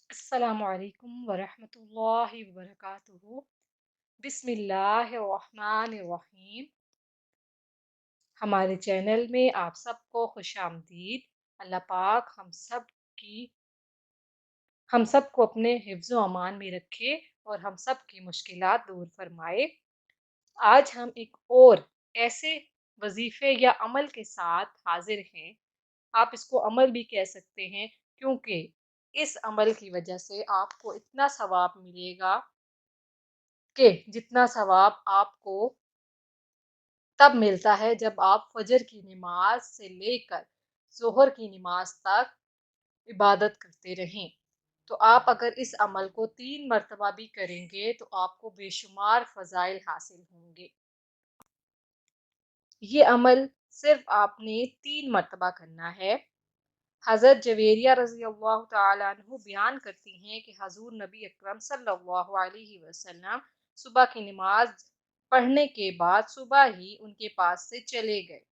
السلام علیکم ورحمۃ اللہ وبرکاتہ۔ بسم اللہ الرحمن الرحیم۔ ہمارے چینل میں آپ سب کو خوش آمدید۔ اللہ پاک ہم سب کو اپنے حفظ و امان میں رکھے اور ہم سب کی مشکلات دور فرمائے۔ آج ہم ایک اور ایسے وظیفے یا عمل کے ساتھ حاضر ہیں، آپ اس کو عمل بھی کہہ سکتے ہیں، کیونکہ اس عمل کی وجہ سے آپ کو اتنا ثواب ملے گا کہ جتنا ثواب آپ کو تب ملتا ہے جب آپ فجر کی نماز سے لے کر ظہر کی نماز تک عبادت کرتے رہیں۔ تو آپ اگر اس عمل کو 3 مرتبہ بھی کریں گے تو آپ کو بے شمار فضائل حاصل ہوں گے۔ یہ عمل صرف آپ نے 3 مرتبہ کرنا ہے۔ حضرت جویریہ رضی اللہ تعالیٰ عنہ بیان کرتی ہیں کہ حضور نبی اکرم صلی اللہ علیہ وسلم صبح کی نماز پڑھنے کے بعد صبح ہی ان کے پاس سے چلے گئے۔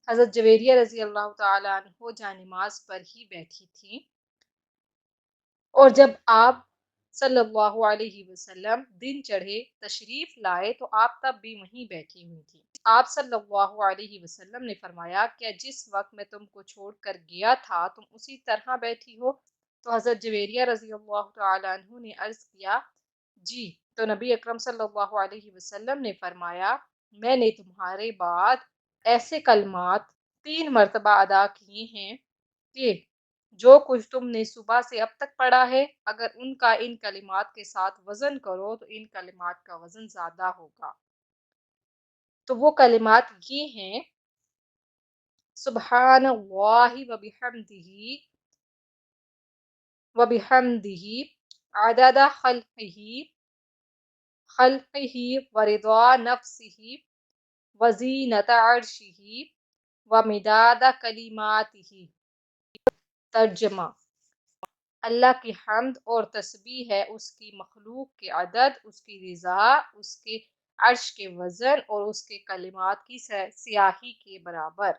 حضرت جویریہ رضی اللہ تعالیٰ عنہ جا نماز پر ہی بیٹھی تھیں، اور جب آپ صلی اللہ علیہ وسلم دن چڑھے تشریف لائے تو آپ تب بھی وہیں بیٹھی ہوئی تھی۔ آپ صلی اللہ علیہ وسلم نے فرمایا، کیا جس وقت میں تم کو چھوڑ کر گیا تھا تم اسی طرح بیٹھی ہو؟ تو حضرت جویریہ رضی اللہ تعالیٰ عنہ نے عرض کیا، جی۔ تو نبی اکرم صلی اللہ علیہ وسلم نے فرمایا، میں نے تمہارے بعد ایسے کلمات 3 مرتبہ ادا کیے ہیں کہ جو کچھ تم نے صبح سے اب تک پڑھا ہے، اگر ان کا ان کلمات کے ساتھ وزن کرو تو ان کلمات کا وزن زیادہ ہوگا۔ تو وہ کلمات یہ ہیں: سبحان اللہ وبحمدہ عدد خلقہ ورضا نفسہ وزینت عرشہ ومداد کلماتہ۔ ترجمہ: اللہ کی حمد اور تسبیح ہے اس کی مخلوق کے عدد، اس کی رضا، اس کے عرش کے وزن اور اس کے کلمات کی سیاہی کے برابر۔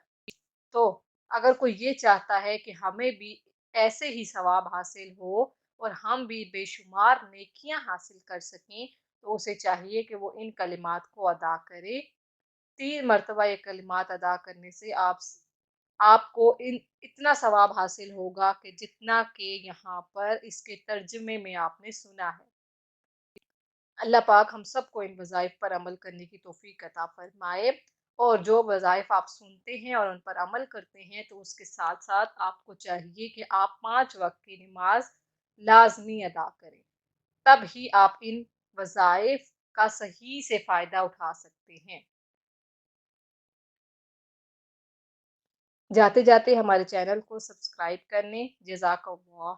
تو اگر کوئی یہ چاہتا ہے کہ ہمیں بھی ایسے ہی ثواب حاصل ہو اور ہم بھی بے شمار نیکیاں حاصل کر سکیں، تو اسے چاہیے کہ وہ ان کلمات کو ادا کرے۔ 3 مرتبہ یہ کلمات ادا کرنے سے آپ کو اتنا ثواب حاصل ہوگا کہ جتنا کہ یہاں پر اس کے ترجمے میں آپ نے سنا ہے۔ اللہ پاک ہم سب کو ان وظائف پر عمل کرنے کی توفیق عطا فرمائے، اور جو وظائف آپ سنتے ہیں اور ان پر عمل کرتے ہیں تو اس کے ساتھ ساتھ آپ کو چاہیے کہ آپ 5 وقت کی نماز لازمی ادا کریں، تب ہی آپ ان وظائف کا صحیح سے فائدہ اٹھا سکتے ہیں۔ جاتے جاتے ہمارے چینل کو سبسکرائب کرنے، جزاک اللہ۔